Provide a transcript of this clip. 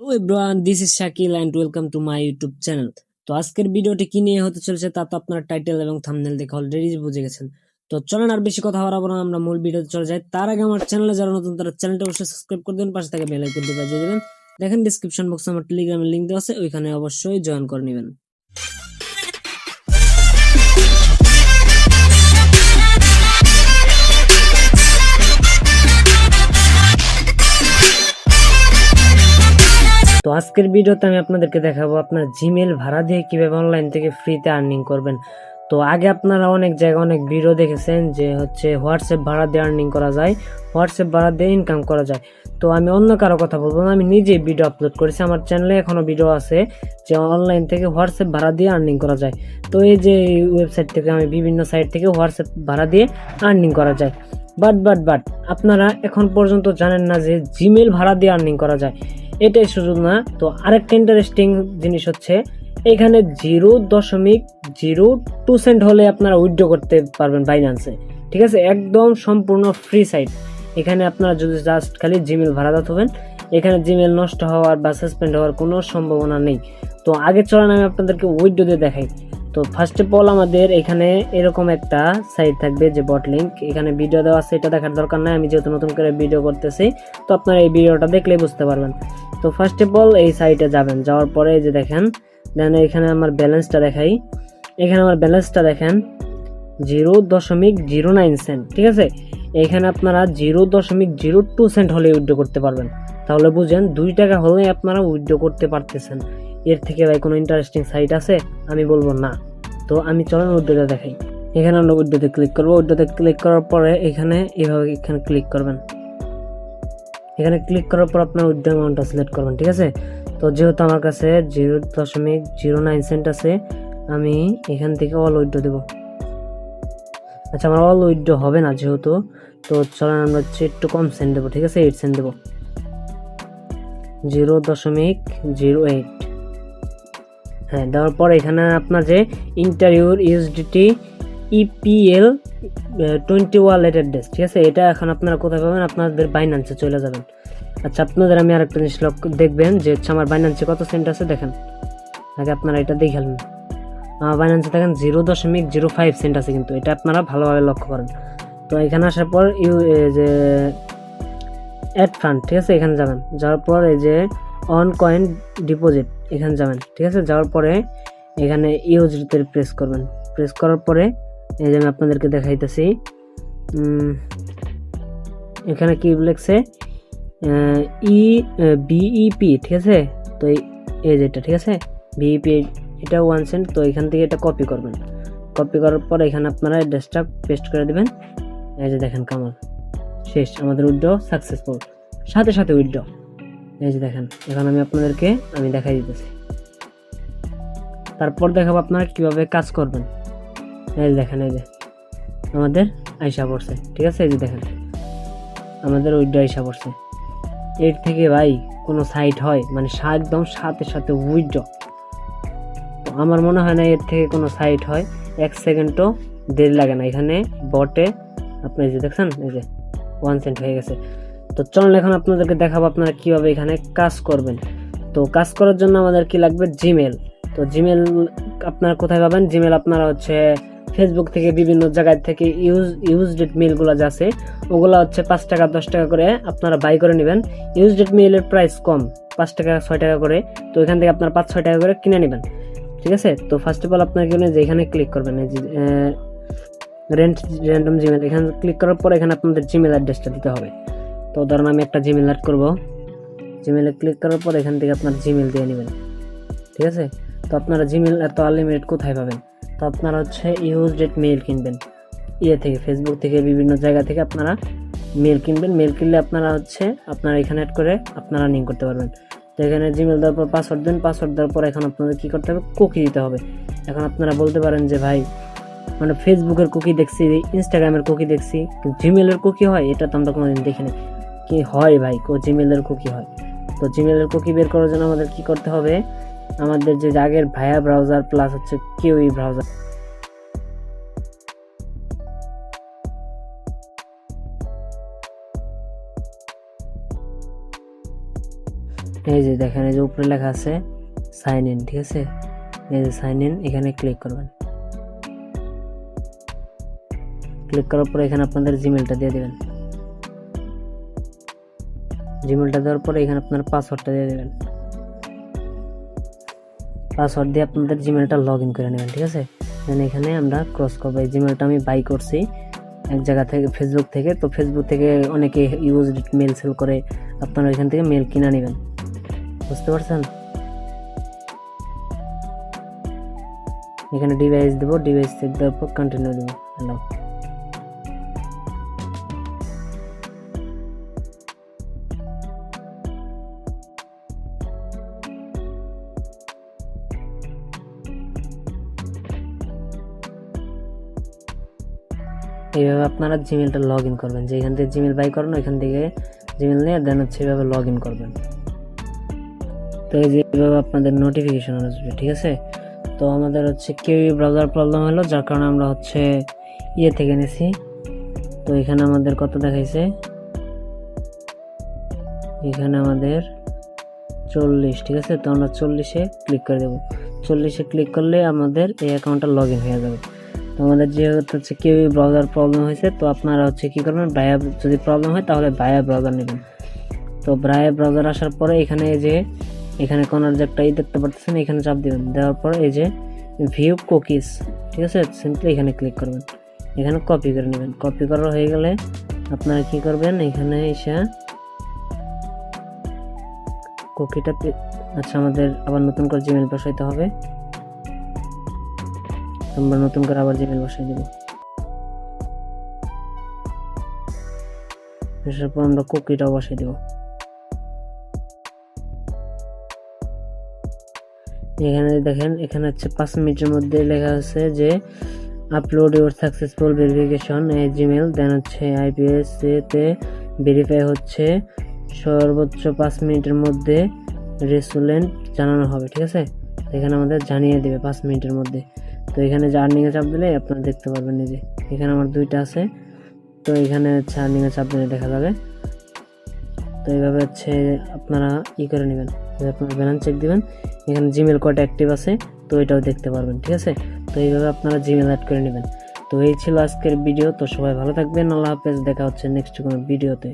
Hello everyone, this is Shakil and welcome to my YouTube channel. তো আজকের ভিডিওটি কি নিয়ে হতে চলেছে তা তো আপনার টাইটেল এবং থাম্বনেল দেখে অলরেডি বুঝে গেছেন। তো চলেন আর বেশি কথা বাড়াবো না, আমরা মূল ভিডিওতে চলে যাই। তার আগে আমার চ্যানেলে যারা নতুন তারা চ্যানেলটা অবশ্যই সাবস্ক্রাইব করে দেবেন, পাশে থাকা বেল আইকনটি বাজিয়ে দেবেন। দেখেন ডেসক্রিপশন বক্সে আমার টেলিগ্রামের লিংক দেওয়া আছে, ওইখানে অবশ্যই জয়েন করে নেবেন। তো আজকের ভিডিওতে আমি আপনাদেরকে দেখাবো আপনার জিমেল ভাড়া দিয়ে কিভাবে অনলাইন থেকে ফ্রিতে আর্নিং করবেন। তো আগে আপনারা অনেক জায়গায় অনেক ভিডিও দেখেছেন যে হচ্ছে হোয়াটসঅ্যাপ ভাড়া দিয়ে আর্নিং করা যায়, হোয়াটসঅ্যাপ ভাড়া দিয়ে ইনকাম করা যায়। তো আমি অন্য কারো কথা বলবো না, আমি নিজেই ভিডিও আপলোড করেছি, আমার চ্যানেলে এখনো ভিডিও আছে যে অনলাইন থেকে হোয়াটসঅ্যাপ ভাড়া দিয়ে আর্নিং করা যায়। তো এই যে ওয়েবসাইট থেকে আমি বিভিন্ন সাইট থেকে হোয়াটসঅ্যাপ ভাড়া দিয়ে আর্নিং করা যায়। বাট আপনারা এখন পর্যন্ত জানেন না যে জিমেল ভাড়া দিয়ে আর্নিং করা যায়। এটাই শুধু না, তো আরেকটা ইন্টারেস্টিং জিনিস হচ্ছে এখানে 0.02 সেন্ট হলে আপনারা উইথড্র করতে পারবেন বাইন্যান্সে। ঠিক আছে, একদম সম্পূর্ণ ফ্রি সাইট। এখানে আপনারা যদি জাস্ট খালি জিমেল ভাড়া হবেন, এখানে জিমেল নষ্ট হওয়ার বা সাসপেন্ড হওয়ার কোনো সম্ভাবনা নেই। তো আগে চলেন আমি আপনাদেরকে উইথড্র দিয়ে দেখাই। তো ফার্স্ট অফ অল আমাদের এখানে এরকম একটা সাইট থাকবে যে বট লিঙ্ক, এখানে ভিডিও দেওয়া আছে, এটা দেখার দরকার নাই, আমি যেহেতু নতুন করে ভিডিও করতেছি তো আপনারা এই ভিডিওটা দেখলেই বুঝতে পারবেন। তো ফার্স্ট অফ অল এই সাইটে যাবেন, যাওয়ার পরে যে দেখেন দেন এখানে আমার ব্যালেন্সটা দেখাই, এখানে আমার ব্যালেন্সটা দেখেন 0.09 সেন্ট। ঠিক আছে, এখানে আপনারা 0.02 সেন্ট হলে উইথড্র করতে পারবেন। তাহলে বুঝেন 2 টাকা হলে আপনারা উইথড্র করতে পারতেছেন। এর থেকে ভাই কোনো ইন্টারেস্টিং সাইট আছে? আমি বলবো না। তো আমি চলেন উইথড্রটা দেখাই। এখানে আমরা উইথড্রতে ক্লিক করবো, উইথড্রতে ক্লিক করার পরে এখানে এইভাবে এখানে ক্লিক করবেন। এখানে ক্লিক করার পর আপনার উইথড্র অ্যামাউন্টটা সিলেক্ট করবেন। ঠিক আছে, তো যেহেতু আমার কাছে 0.09 সেন্ট আছে, আমি এখান থেকে অল উইথড্র দেবো। আচ্ছা, আমার অল উইথড্র হবে না যেহেতু, তো চলেন আমরা হচ্ছে একটু কম সেন্ট দেবো। ঠিক আছে, 8 সেন্ট দেবো, 0.08। হ্যাঁ, দেওয়ার পর এখানে আপনার যে ইন্টারভিউর ইউএসডিটি ইপিএল 20 ওয়ালেট অ্যাড্রেস, ঠিক আছে, এটা এখন আপনারা কোথায় পাবেন? আপনাদের বাইন্যান্সে চলে যাবেন। আচ্ছা, আপনাদের আমি আরেকটা জিনিস দেখবেন যে হচ্ছে আমার বাইন্যান্সে কত সেন্ট আছে দেখেন। আগে আপনারা এটা দেখেন, আমার বাইন্যান্সে দেখেন 0.05 সেন্ট আছে, কিন্তু এটা আপনারা ভালোভাবে লক্ষ্য করেন। তো এখানে আসার পর যে অ্যাড ফান্ড, ঠিক আছে, এখানে যাবেন, যাওয়ার পর এই যে অন কয়েন ডিপোজিট এখানে যাবেন। ঠিক আছে, যাওয়ার পরে এখানে ইউএসডিতে প্রেস করবেন। প্রেস করার পরে এই যে আমি আপনাদেরকে দেখাইতেছি, এখানে কি লিখছে বিইপি। ঠিক আছে, তো এই যেটা, ঠিক আছে, বিইপি এটা 1 সেন্ট। তো এখান থেকে এটা কপি করবেন, কপি করার পর এখানে আপনারা অ্যাড্রেসটা পেস্ট করে দেবেন। এই যে দেখেন কামাল শেষ, আমাদের উইথড্র সাকসেসফুল, সাথে সাথে উইথড্র। এই যে দেখেন, এখন আমি দেখাই দিতেছি। তারপর দেখাবো আপনারা কিভাবে কাজ করবেন। এই যে দেখেন, এই যে আমাদের আইসা পড়ছে। ঠিক আছে, এই যে দেখেন আমাদের উইথড্র আইসা পড়ছে। এর থেকে ভাই কোনো সাইট হয় মানে একদম সাথে সাথে উইথড্র? তো আমার মনে হয় না এর থেকে কোনো সাইট হয়। 1 সেকেন্ডও দেরি লাগে না। এখানে বটে আপনি যে দেখছেন এই যে 1 সেন্ট হয়ে গেছে। তো চলুন এখন আপনাদেরকে দেখাবো আপনারা কিভাবে এখানে কাজ করবেন। তো কাজ করার জন্য আমাদের কি লাগবে? জিমেল। তো জিমেল আপনারা কোথায় পাবেন? জিমেল আপনারা হচ্ছে ফেসবুক থেকে বিভিন্ন জায়গায় থেকে ইউজড মেইলগুলো যা আছে ওগুলো হচ্ছে 5 টাকা 10 টাকা করে আপনারা বাই করে নেবেন। ইউজড মেইলের প্রাইস কম, 5 টাকা 6 টাকা করে। তো এখান থেকে আপনারা 5-6 টাকা করে কিনে নেবেন। ঠিক আছে, তো ফার্স্ট অফ অল আপনার কি যে এখানে ক্লিক করবেন, এই যে র্যান্ডম জিমেল, এখানে ক্লিক করার পর এখানে আপনাদের জিমেল অ্যাড্রেসটা দিতে হবে। তো ধরুন আমি একটা জিমেল অ্যাড করবো, জিমেলে ক্লিক করার পর এখান থেকে আপনার জিমেল দিয়ে নেবেন। ঠিক আছে, তো আপনারা জিমেল এত আনলিমিটেড কোথায় পাবেন? তো আপনারা হচ্ছে ইউজড মেইল কিনবেন, থেকে ফেসবুক থেকে বিভিন্ন জায়গা থেকে আপনারা মেল কিনবেন। মেল কিনলে আপনারা হচ্ছে আপনারা এখানে অ্যাড করে আপনারা আর্নিং করতে পারবেন। তো এখানে জিমেল দেওয়ার পর পাসওয়ার্ড দেন, পাসওয়ার্ড দেওয়ার পর এখন আপনাদের কী করতে হবে? কুকি দিতে হবে। এখন আপনারা বলতে পারেন যে ভাই মানে ফেসবুকের কুকি দেখছি, ইনস্টাগ্রামের কুকি দেখছি, জিমেলের কুকি হয়? এটা তো আমরা কোনোদিন দেখিনি। কি হয় ভাই, জিমেলের কুকি হয়? তো জিমেলের কুকি বের করার জন্য আমাদের কি করতে হবে? আমাদের যে আগের ভায়া ব্রাউজার প্লাস হচ্ছে কিউই ব্রাউজার, এই যে দেখেন, এই যে উপরে লেখা আছে সাইন ইন, ঠিক আছে? এই যে সাইন ইন, এখানে ক্লিক করবেন। ক্লিক করার পরে এখানে আপনাদের জিমেলটা দিয়ে দেবেন। জিমেলটা দেওয়ার পরে এখানে আপনার পাসওয়ার্ডটা দিয়ে দেবেন। পাসওয়ার্ড দিয়ে আপনাদের জিমেলটা লগ ইন করে নেবেন, ঠিক আছে? এখানে আমরা ক্রস করবো। এই জিমেলটা আমি বাই করছি এক জায়গা থেকে, ফেসবুক থেকে। তো ফেসবুক থেকে অনেকে ইউজ মেল সেল করে, আপনারা এখান থেকে মেল কিনা নেবেন, বুঝতে পারছেন? এখানে ডিভাইস দেবো, ডিভাইস চেক দেওয়ার পর কন্টিনিউ দেবো, হ্যালো। এইভাবে আপনারা জিমেলটা লগ ইন করবেন। যে এখান থেকে জিমেল বাই করেন ওইখান থেকে জিমেল নিয়ে দেন হচ্ছে এইভাবে লগ ইন করবেন। তো এই যে এইভাবে আপনাদের নোটিফিকেশন আসবে, ঠিক আছে? তো আমাদের হচ্ছে কিউই ব্রাউজার প্রবলেম হলো, যার কারণে আমরা হচ্ছে ইয়ে থেকে নিছি। তো এখানে আমাদের কত দেখাইছে, এখানে আমাদের 40, ঠিক আছে? তো আমরা 40-এ ক্লিক করে দেবো। 40-এ ক্লিক করলে আমাদের এই অ্যাকাউন্টটা লগ ইন হয়ে যাবে। তো আমাদের যেহেতু হচ্ছে কিউই ব্রাউজার প্রবলেম হয়েছে, তো আপনারা হচ্ছে কী করবেন, ব্রায়া যদি প্রবলেম হয় তাহলে ব্রায়া ব্রাউজার নেবেন। তো ব্রায়া ব্রাউজার আসার পরে এখানে এই যে এখানে কোনার যে একটা দেখতে পাচ্ছেন, এখানে চাপ দেবেন। দেওয়ার পর এই যে ভিউ কুকিজ, ঠিক আছে? সিম্পলি এখানে ক্লিক করবেন। এখানে কপি করে নেবেন। কপি করা হয়ে গেলে আপনারা কি করবেন, এখানে এসে কুকিটা, আচ্ছা আমাদের আবার নতুন করে জিমেল বসাইতে হবে। আমরা নতুন করে আবার জিমেল বসাই দেব। এরপর আমরা কুকিটাও বসাই দেব। এখানে দেখেন, এখানে হচ্ছে 5 মিনিটের মধ্যে লেখা আছে যে upload your successful verification Gmail, then হচ্ছে আইপিএস তে ভেরিফাই হচ্ছে, সর্বোচ্চ 5 মিনিটের মধ্যে রেস্টুরেন্ট জানানো হবে, ঠিক আছে? এখানে আমাদের জানিয়ে দেবে 5 মিনিটের মধ্যে। তো এখানে যে আর্নিংয়ে চাপ দিলে আপনারা দেখতে পারবেন, এই যে এখানে আমার 2টা আছে। তো এখানে হচ্ছে আর্নিংয়ে চাপ দিলে দেখা যাবে। তো এইভাবে হচ্ছে আপনারা করে নেবেন, আপনারা ব্যালেন্স চেক দিবেন। এখানে জিমেল কয়টা অ্যাক্টিভ আছে তো এটাও দেখতে পারবেন, ঠিক আছে? তো এইভাবে আপনারা জিমেল অ্যাড করে নেবেন। তো এই ছিল আজকের ভিডিও। তো সবাই ভালো থাকবেন, আল্লাহ হাফেজ, দেখা হচ্ছে নেক্সট কোনো ভিডিওতে।